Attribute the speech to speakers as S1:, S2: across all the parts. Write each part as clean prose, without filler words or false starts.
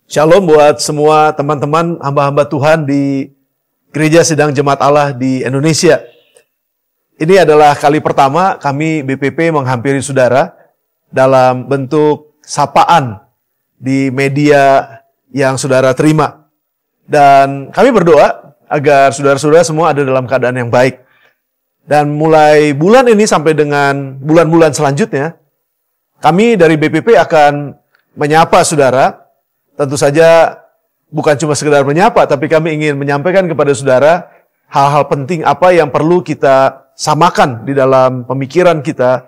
S1: Shalom buat semua teman-teman hamba-hamba Tuhan di Gereja Sidang Jemaat Allah di Indonesia. Ini adalah kali pertama kami BPP menghampiri saudara dalam bentuk sapaan di media yang saudara terima. Dan kami berdoa agar saudara-saudara semua ada dalam keadaan yang baik. Dan mulai bulan ini sampai dengan bulan-bulan selanjutnya, kami dari BPP akan menyapa saudara. Tentu saja bukan cuma sekedar menyapa, tapi kami ingin menyampaikan kepada saudara hal-hal penting apa yang perlu kita samakan di dalam pemikiran kita,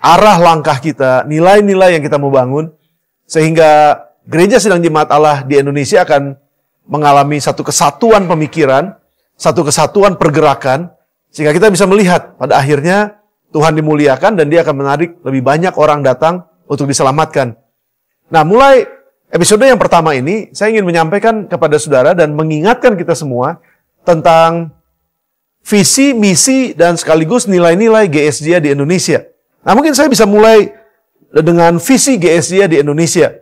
S1: arah langkah kita, nilai-nilai yang kita mau bangun, sehingga Gereja Sidang Jemaat Allah di Indonesia akan mengalami satu kesatuan pemikiran, satu kesatuan pergerakan, sehingga kita bisa melihat pada akhirnya Tuhan dimuliakan dan Dia akan menarik lebih banyak orang datang untuk diselamatkan. Nah, mulai episode yang pertama ini, saya ingin menyampaikan kepada saudara dan mengingatkan kita semua tentang visi, misi, dan sekaligus nilai-nilai GSJ di Indonesia. Nah, mungkin saya bisa mulai dengan visi GSJ di Indonesia.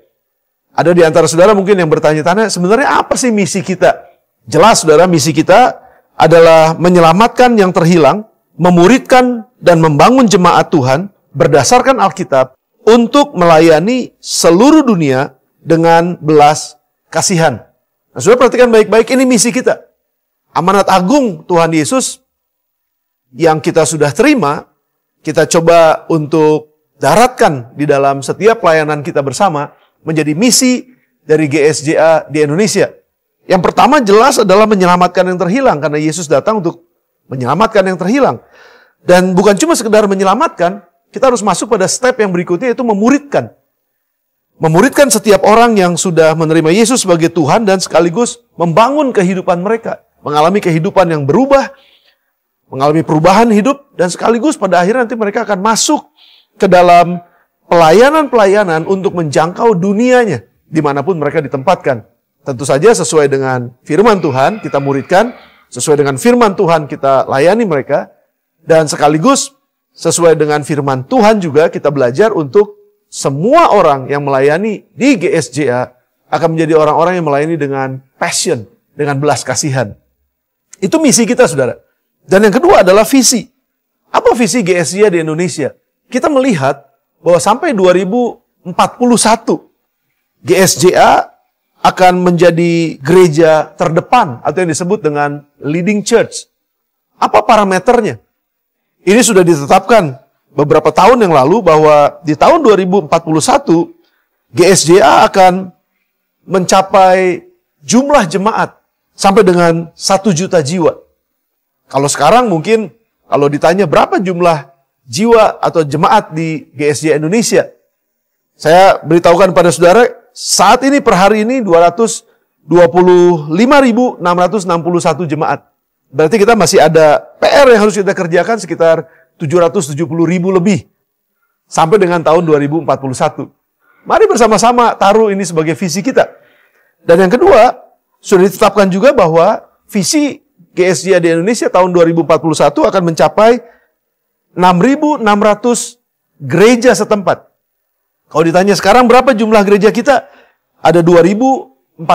S1: Ada di antara saudara mungkin yang bertanya-tanya, sebenarnya apa sih misi kita? Jelas, saudara, misi kita adalah menyelamatkan yang terhilang, memuridkan dan membangun jemaat Tuhan berdasarkan Alkitab untuk melayani seluruh dunia dengan belas kasihan. Nah, saudara perhatikan baik-baik, ini misi kita. Amanat agung Tuhan Yesus yang kita sudah terima, kita coba untuk daratkan di dalam setiap pelayanan kita bersama, menjadi misi dari GSJA di Indonesia. Yang pertama jelas adalah menyelamatkan yang terhilang, karena Yesus datang untuk menyelamatkan yang terhilang. Dan bukan cuma sekedar menyelamatkan, kita harus masuk pada step yang berikutnya, yaitu memuridkan. Memuridkan setiap orang yang sudah menerima Yesus sebagai Tuhan dan sekaligus membangun kehidupan mereka. Mengalami kehidupan yang berubah, mengalami perubahan hidup, dan sekaligus pada akhirnya nanti mereka akan masuk ke dalam pelayanan-pelayanan untuk menjangkau dunianya, dimanapun mereka ditempatkan. Tentu saja sesuai dengan firman Tuhan kita muridkan, sesuai dengan firman Tuhan kita layani mereka, dan sekaligus sesuai dengan firman Tuhan juga kita belajar untuk semua orang yang melayani di GSJA akan menjadi orang-orang yang melayani dengan passion, dengan belas kasihan. Itu misi kita, saudara. Dan yang kedua adalah visi. Apa visi GSJA di Indonesia? Kita melihat bahwa sampai 2041, GSJA akan menjadi gereja terdepan atau yang disebut dengan leading church. Apa parameternya? Ini sudah ditetapkan beberapa tahun yang lalu bahwa di tahun 2041 GSJA akan mencapai jumlah jemaat sampai dengan 1 juta jiwa. Kalau sekarang mungkin kalau ditanya berapa jumlah jiwa atau jemaat di GSJA Indonesia, saya beritahukan pada saudara saat ini per hari ini 225.661 jemaat. Berarti kita masih ada PR yang harus kita kerjakan sekitar 770.000 lebih sampai dengan tahun 2041. Mari bersama-sama taruh ini sebagai visi kita. Dan yang kedua, sudah ditetapkan juga bahwa visi GSJ di Indonesia tahun 2041 akan mencapai 6.600 gereja setempat. Kalau ditanya sekarang berapa jumlah gereja kita? Ada 2.424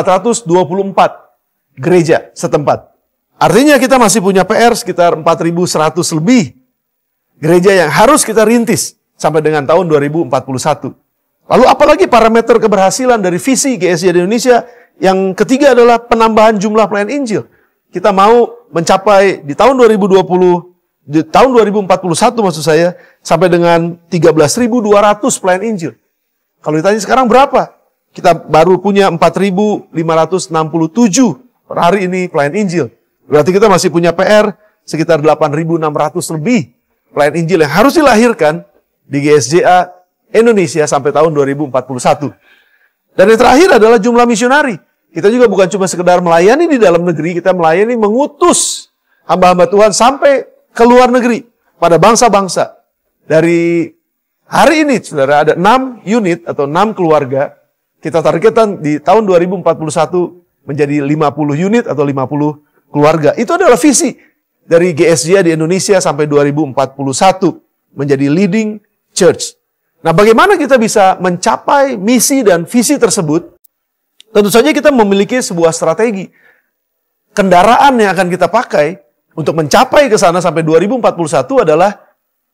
S1: gereja setempat. Artinya kita masih punya PR sekitar 4.100 lebih gereja yang harus kita rintis sampai dengan tahun 2041. Lalu apalagi parameter keberhasilan dari visi GSJ di Indonesia? Yang ketiga adalah penambahan jumlah pelayan Injil. Kita mau mencapai di tahun 2020, di tahun 2041 maksud saya, sampai dengan 13.200 pelayan Injil. Kalau ditanya sekarang berapa? Kita baru punya 4.567 per hari ini pelayan Injil. Berarti kita masih punya PR sekitar 8.600 lebih pelayan Injil yang harus dilahirkan di GSJA Indonesia sampai tahun 2041. Dan yang terakhir adalah jumlah misionari. Kita juga bukan cuma sekedar melayani di dalam negeri, kita melayani mengutus hamba-hamba Tuhan sampai ke luar negeri pada bangsa-bangsa. Dari hari ini, saudara, ada 6 unit atau 6 keluarga. Kita targetkan di tahun 2041 menjadi 50 unit atau 50 keluarga. Itu adalah visi dari GSJ di Indonesia sampai 2041 menjadi leading church. Nah, bagaimana kita bisa mencapai misi dan visi tersebut? Tentu saja kita memiliki sebuah strategi. Kendaraan yang akan kita pakai untuk mencapai ke sana sampai 2041 adalah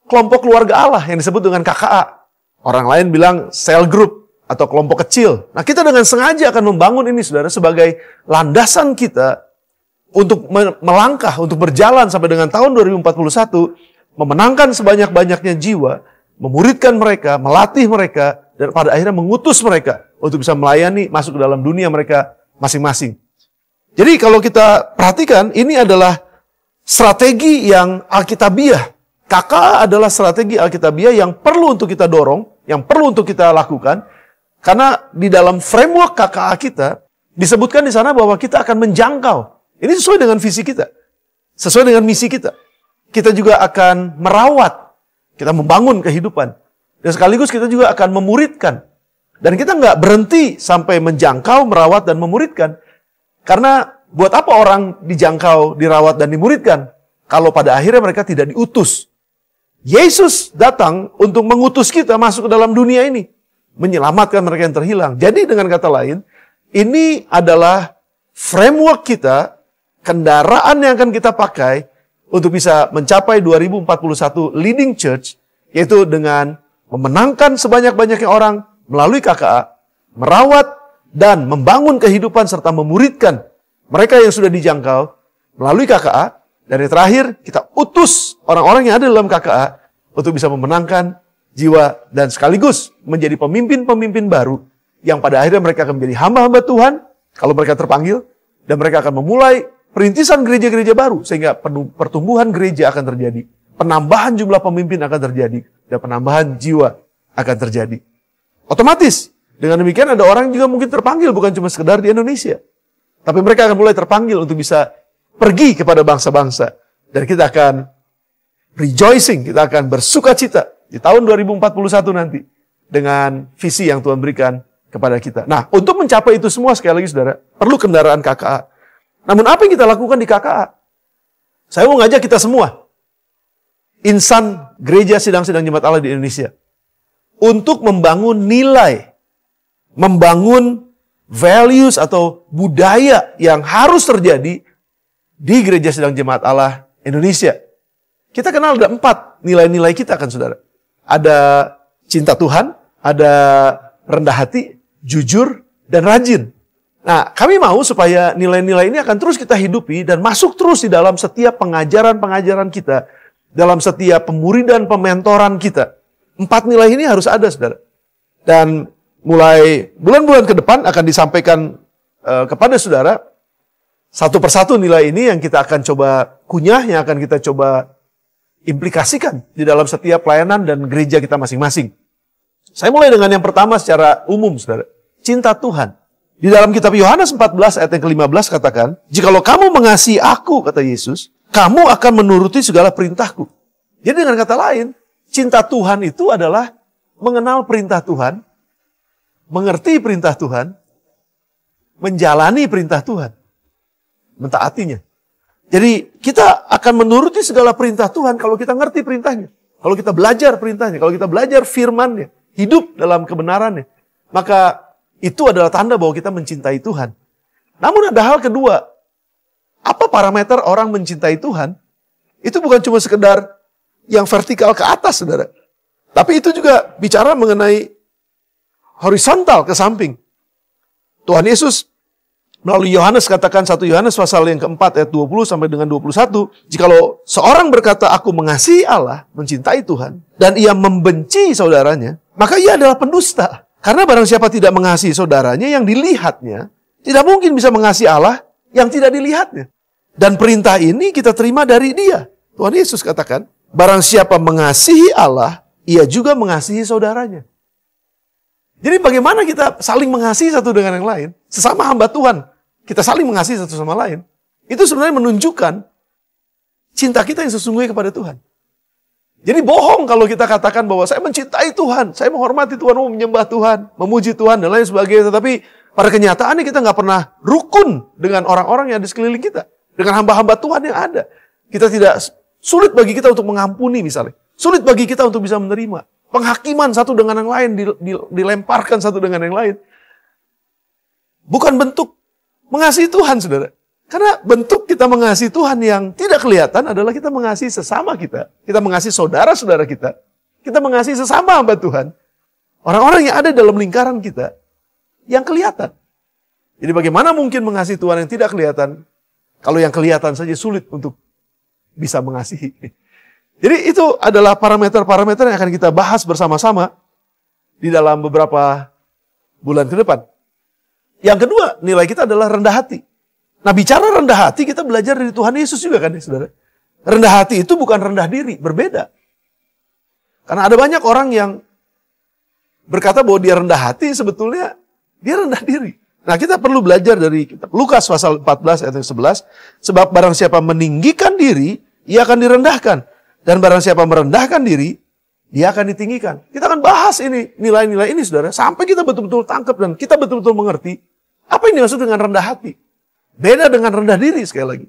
S1: kelompok keluarga Allah yang disebut dengan KKA. Orang lain bilang cell group atau kelompok kecil. Nah, kita dengan sengaja akan membangun ini, saudara, sebagai landasan kita untuk melangkah, untuk berjalan sampai dengan tahun 2041, memenangkan sebanyak-banyaknya jiwa, memuridkan mereka, melatih mereka, dan pada akhirnya mengutus mereka untuk bisa melayani masuk ke dalam dunia mereka masing-masing. Jadi kalau kita perhatikan, ini adalah strategi yang Alkitabiah. KKA adalah strategi Alkitabiah yang perlu untuk kita dorong, yang perlu untuk kita lakukan, karena di dalam framework KKA kita, disebutkan di sana bahwa kita akan menjangkau. Ini sesuai dengan visi kita, sesuai dengan misi kita. Kita juga akan merawat, kita membangun kehidupan. Dan sekaligus kita juga akan memuridkan. Dan kita nggak berhenti sampai menjangkau, merawat, dan memuridkan. Karena buat apa orang dijangkau, dirawat, dan dimuridkan kalau pada akhirnya mereka tidak diutus? Yesus datang untuk mengutus kita masuk ke dalam dunia ini, menyelamatkan mereka yang terhilang. Jadi dengan kata lain, ini adalah framework kita, kendaraan yang akan kita pakai untuk bisa mencapai 2041 leading church, yaitu dengan memenangkan sebanyak-banyaknya orang melalui KKA, merawat dan membangun kehidupan serta memuridkan mereka yang sudah dijangkau melalui KKA. Dan yang terakhir, kita utus orang-orang yang ada dalam KKA untuk bisa memenangkan jiwa dan sekaligus menjadi pemimpin-pemimpin baru yang pada akhirnya mereka akan menjadi hamba-hamba Tuhan kalau mereka terpanggil, dan mereka akan memulai perintisan gereja-gereja baru sehingga pertumbuhan gereja akan terjadi, penambahan jumlah pemimpin akan terjadi, dan penambahan jiwa akan terjadi. Otomatis dengan demikian ada orang juga mungkin terpanggil bukan cuma sekedar di Indonesia, tapi mereka akan mulai terpanggil untuk bisa pergi kepada bangsa-bangsa. Dan kita akan rejoicing, kita akan bersukacita di tahun 2041 nanti dengan visi yang Tuhan berikan kepada kita. Nah, untuk mencapai itu semua, sekali lagi saudara, perlu kendaraan KKA. Namun apa yang kita lakukan di KKA? Saya mau ngajak kita semua, insan gereja sidang-sidang jemaat Allah di Indonesia, untuk membangun nilai, membangun values atau budaya yang harus terjadi di gereja sidang jemaat Allah Indonesia. Kita kenal ada 4 nilai-nilai kita kan saudara. Ada cinta Tuhan, ada rendah hati, jujur, dan rajin. Nah, kami mau supaya nilai-nilai ini akan terus kita hidupi dan masuk terus di dalam setiap pengajaran-pengajaran kita, dalam setiap pemuridan, pementoran kita. 4 nilai ini harus ada saudara. Dan mulai bulan-bulan ke depan akan disampaikan kepada saudara satu persatu nilai ini yang kita akan coba kunyah, yang akan kita coba implikasikan di dalam setiap pelayanan dan gereja kita masing-masing. Saya mulai dengan yang pertama secara umum, saudara. Cinta Tuhan. Di dalam kitab Yohanes 14 ayat yang ke-15 katakan, "Jikalau kamu mengasihi aku," kata Yesus, "kamu akan menuruti segala perintahku." Jadi dengan kata lain, cinta Tuhan itu adalah mengenal perintah Tuhan, mengerti perintah Tuhan, menjalani perintah Tuhan, mentaatinya. Jadi kita akan menuruti segala perintah Tuhan kalau kita ngerti perintahnya. Kalau kita belajar perintahnya, kalau kita belajar firman-Nya, hidup dalam kebenarannya, maka itu adalah tanda bahwa kita mencintai Tuhan. Namun ada hal kedua. Apa parameter orang mencintai Tuhan? Itu bukan cuma sekedar yang vertikal ke atas, saudara. Tapi itu juga bicara mengenai horizontal ke samping. Tuhan Yesus melalui Yohanes katakan 1 Yohanes pasal yang keempat ayat 20 sampai dengan 21, "Jikalau seorang berkata aku mengasihi Allah, mencintai Tuhan, dan ia membenci saudaranya, maka ia adalah pendusta. Karena barang siapa tidak mengasihi saudaranya yang dilihatnya, tidak mungkin bisa mengasihi Allah yang tidak dilihatnya. Dan perintah ini kita terima dari Dia." Tuhan Yesus katakan, barang siapa mengasihi Allah, ia juga mengasihi saudaranya. Jadi bagaimana kita saling mengasihi satu dengan yang lain? Sesama hamba Tuhan, kita saling mengasihi satu sama lain. Itu sebenarnya menunjukkan cinta kita yang sesungguhnya kepada Tuhan. Jadi bohong kalau kita katakan bahwa saya mencintai Tuhan, saya menghormati Tuhan, menyembah Tuhan, memuji Tuhan, dan lain sebagainya. Tetapi pada kenyataannya kita nggak pernah rukun dengan orang-orang yang ada di sekeliling kita. Dengan hamba-hamba Tuhan yang ada. Kita tidak, sulit bagi kita untuk mengampuni misalnya. Sulit bagi kita untuk bisa menerima. Penghakiman satu dengan yang lain, dilemparkan satu dengan yang lain. Bukan bentuk mengasihi Tuhan, saudara. Karena bentuk kita mengasihi Tuhan yang tidak kelihatan adalah kita mengasihi sesama kita. Kita mengasihi saudara-saudara kita. Kita mengasihi sesama hamba Tuhan. Orang-orang yang ada dalam lingkaran kita yang kelihatan. Jadi bagaimana mungkin mengasihi Tuhan yang tidak kelihatan kalau yang kelihatan saja sulit untuk bisa mengasihi. Jadi itu adalah parameter-parameter yang akan kita bahas bersama-sama di dalam beberapa bulan ke depan. Yang kedua, nilai kita adalah rendah hati. Nah, bicara rendah hati, kita belajar dari Tuhan Yesus juga kan ya, saudara? Rendah hati itu bukan rendah diri, berbeda. Karena ada banyak orang yang berkata bahwa dia rendah hati, sebetulnya dia rendah diri. Nah, kita perlu belajar dari kitab Lukas pasal 14 ayat 11. Sebab barang siapa meninggikan diri, ia akan direndahkan. Dan barang siapa merendahkan diri, dia akan ditinggikan. Kita akan bahas ini, nilai-nilai ini, saudara. Sampai kita betul-betul tangkap dan kita betul-betul mengerti apa yang dimaksud dengan rendah hati. Beda dengan rendah diri sekali lagi.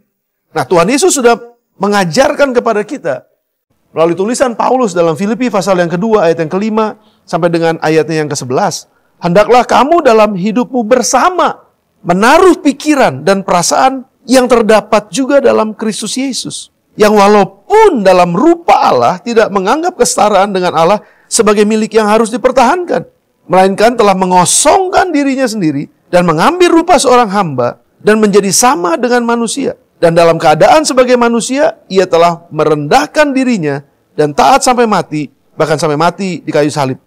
S1: Nah, Tuhan Yesus sudah mengajarkan kepada kita melalui tulisan Paulus dalam Filipi pasal yang kedua ayat yang kelima sampai dengan ayatnya yang ke-11. Hendaklah kamu dalam hidupmu bersama menaruh pikiran dan perasaan yang terdapat juga dalam Kristus Yesus. Yang walaupun dalam rupa Allah tidak menganggap kesetaraan dengan Allah sebagai milik yang harus dipertahankan. Melainkan telah mengosongkan dirinya sendiri dan mengambil rupa seorang hamba dan menjadi sama dengan manusia. Dan dalam keadaan sebagai manusia, ia telah merendahkan dirinya dan taat sampai mati, bahkan sampai mati di kayu salib.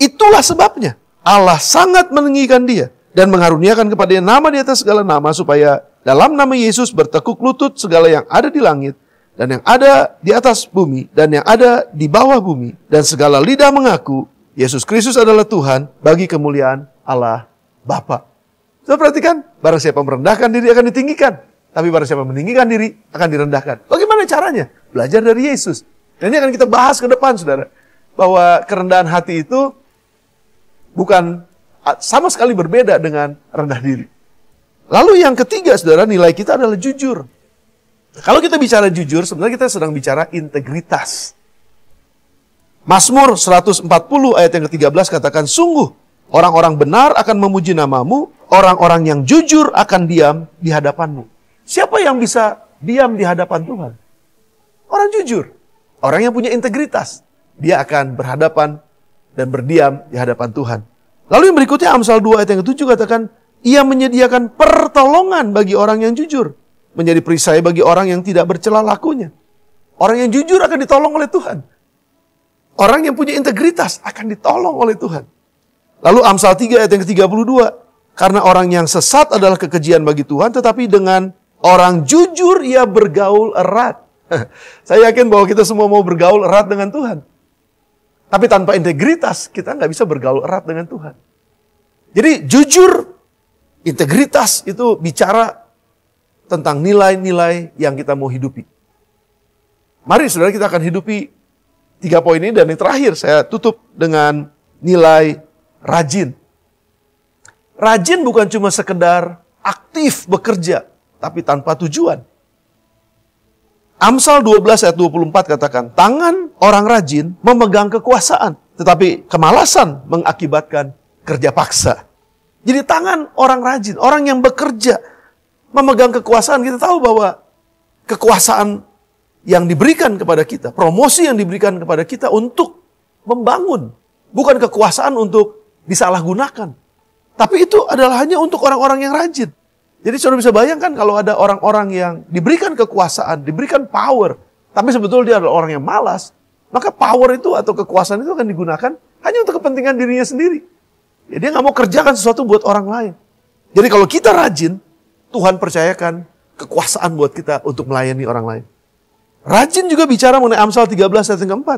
S1: Itulah sebabnya Allah sangat meninggikan dia dan mengaruniakan kepada dia nama di atas segala nama, supaya dalam nama Yesus bertekuk lutut segala yang ada di langit dan yang ada di atas bumi dan yang ada di bawah bumi, dan segala lidah mengaku Yesus Kristus adalah Tuhan bagi kemuliaan Allah Bapa. Sudah perhatikan, barang siapa merendahkan diri akan ditinggikan, tapi barang siapa meninggikan diri akan direndahkan. Bagaimana caranya? Belajar dari Yesus. Dan ini akan kita bahas ke depan, saudara, bahwa kerendahan hati itu bukan sama sekali berbeda dengan rendah diri. Lalu yang ketiga, saudara, nilai kita adalah jujur. Kalau kita bicara jujur, sebenarnya kita sedang bicara integritas. Mazmur 140 ayat yang ke-13 katakan, sungguh orang-orang benar akan memuji namamu, orang-orang yang jujur akan diam di hadapanmu. Siapa yang bisa diam di hadapan Tuhan? Orang jujur. Orang yang punya integritas. Dia akan berhadapan dan berdiam di hadapan Tuhan. Lalu yang berikutnya Amsal 2 ayat yang ke-7 katakan, ia menyediakan pertolongan bagi orang yang jujur, menjadi perisai bagi orang yang tidak bercela lakunya. Orang yang jujur akan ditolong oleh Tuhan. Orang yang punya integritas akan ditolong oleh Tuhan. Lalu Amsal 3 ayat yang ke-32, karena orang yang sesat adalah kekejian bagi Tuhan, tetapi dengan orang jujur ia bergaul erat. Saya yakin bahwa kita semua mau bergaul erat dengan Tuhan. Tapi tanpa integritas, kita nggak bisa bergaul erat dengan Tuhan. Jadi jujur, integritas itu bicara tentang nilai-nilai yang kita mau hidupi. Mari saudara, kita akan hidupi 3 poin ini, dan yang terakhir saya tutup dengan nilai rajin. Rajin bukan cuma sekedar aktif bekerja, tapi tanpa tujuan. Amsal 12 ayat 24 katakan, tangan orang rajin memegang kekuasaan, tetapi kemalasan mengakibatkan kerja paksa. Jadi tangan orang rajin, orang yang bekerja, memegang kekuasaan. Kita tahu bahwa kekuasaan yang diberikan kepada kita, promosi yang diberikan kepada kita untuk membangun, bukan kekuasaan untuk disalahgunakan. Tapi itu adalah hanya untuk orang-orang yang rajin. Jadi saudara bisa bayangkan kalau ada orang-orang yang diberikan kekuasaan, diberikan power, tapi sebetulnya dia adalah orang yang malas, maka power itu atau kekuasaan itu akan digunakan hanya untuk kepentingan dirinya sendiri. Ya, dia nggak mau kerjakan sesuatu buat orang lain. Jadi kalau kita rajin, Tuhan percayakan kekuasaan buat kita untuk melayani orang lain. Rajin juga bicara mengenai Amsal 13 ayat yang ke-4.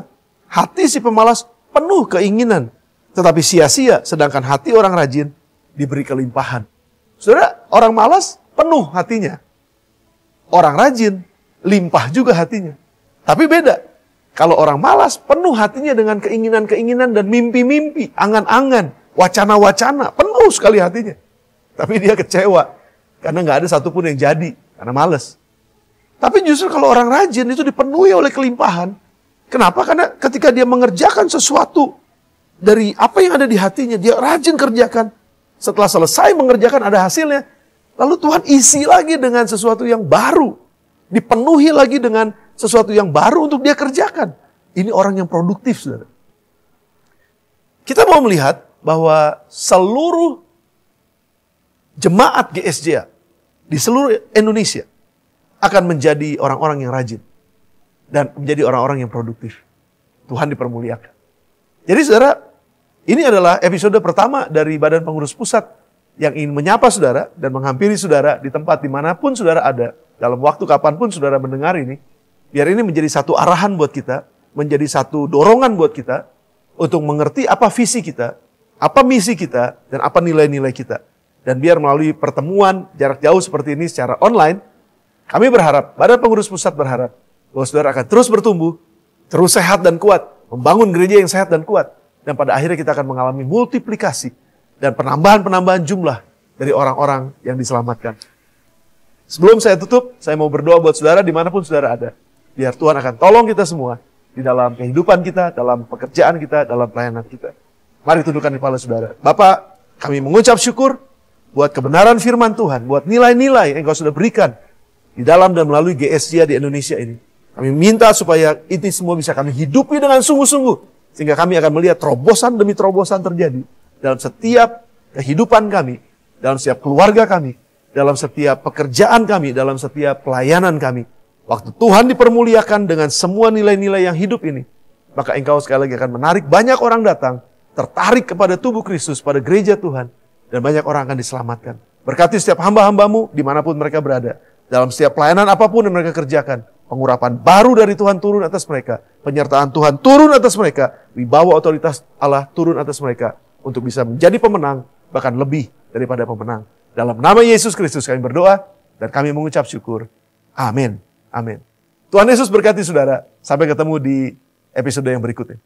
S1: Hati si pemalas penuh keinginan, tetapi sia-sia, sedangkan hati orang rajin diberi kelimpahan. Saudara, orang malas penuh hatinya. Orang rajin limpah juga hatinya. Tapi beda. Kalau orang malas penuh hatinya dengan keinginan-keinginan dan mimpi-mimpi, angan-angan, wacana-wacana, penuh sekali hatinya. Tapi dia kecewa karena nggak ada satupun yang jadi karena malas. Tapi justru kalau orang rajin itu dipenuhi oleh kelimpahan. Kenapa? Karena ketika dia mengerjakan sesuatu dari apa yang ada di hatinya, dia rajin kerjakan, Setelah selesai mengerjakan ada hasilnya. Lalu Tuhan isi lagi dengan sesuatu yang baru. Dipenuhi lagi dengan sesuatu yang baru untuk dia kerjakan. Ini orang yang produktif, saudara. Kita mau melihat bahwa seluruh jemaat GSJA di seluruh Indonesia akan menjadi orang-orang yang rajin. Dan menjadi orang-orang yang produktif. Tuhan dipermuliakan. Jadi saudara, ini adalah episode pertama dari Badan Pengurus Pusat yang ingin menyapa saudara dan menghampiri saudara di tempat dimanapun saudara ada. Dalam waktu kapanpun saudara mendengar ini. Biar ini menjadi satu arahan buat kita. Menjadi satu dorongan buat kita. Untuk mengerti apa visi kita. Apa misi kita. Dan apa nilai-nilai kita. Dan biar melalui pertemuan jarak jauh seperti ini secara online. Kami berharap, Badan Pengurus Pusat berharap. Bahwa saudara akan terus bertumbuh. Terus sehat dan kuat. Membangun gereja yang sehat dan kuat. Dan pada akhirnya kita akan mengalami multiplikasi. Dan penambahan-penambahan jumlah dari orang-orang yang diselamatkan. Sebelum saya tutup, saya mau berdoa buat saudara dimanapun saudara ada. Biar Tuhan akan tolong kita semua. Di dalam kehidupan kita, dalam pekerjaan kita, dalam pelayanan kita. Mari tundukkan kepala saudara. Bapak, kami mengucap syukur buat kebenaran firman Tuhan. Buat nilai-nilai yang Engkau sudah berikan. Di dalam dan melalui GSJA di Indonesia ini. Kami minta supaya ini semua bisa kami hidupi dengan sungguh-sungguh. Sehingga kami akan melihat terobosan demi terobosan terjadi. Dalam setiap kehidupan kami. Dalam setiap keluarga kami. Dalam setiap pekerjaan kami. Dalam setiap pelayanan kami. Waktu Tuhan dipermuliakan dengan semua nilai-nilai yang hidup ini. Maka Engkau sekali lagi akan menarik banyak orang datang. Tertarik kepada tubuh Kristus, pada gereja Tuhan. Dan banyak orang akan diselamatkan. Berkati setiap hamba-hambamu dimanapun mereka berada. Dalam setiap pelayanan apapun yang mereka kerjakan. Pengurapan baru dari Tuhan turun atas mereka. Penyertaan Tuhan turun atas mereka. Wibawa otoritas Allah turun atas mereka. Untuk bisa menjadi pemenang. Bahkan lebih daripada pemenang. Dalam nama Yesus Kristus kami berdoa. Dan kami mengucap syukur. Amin. Amin. Tuhan Yesus berkati saudara. Sampai ketemu di episode yang berikutnya.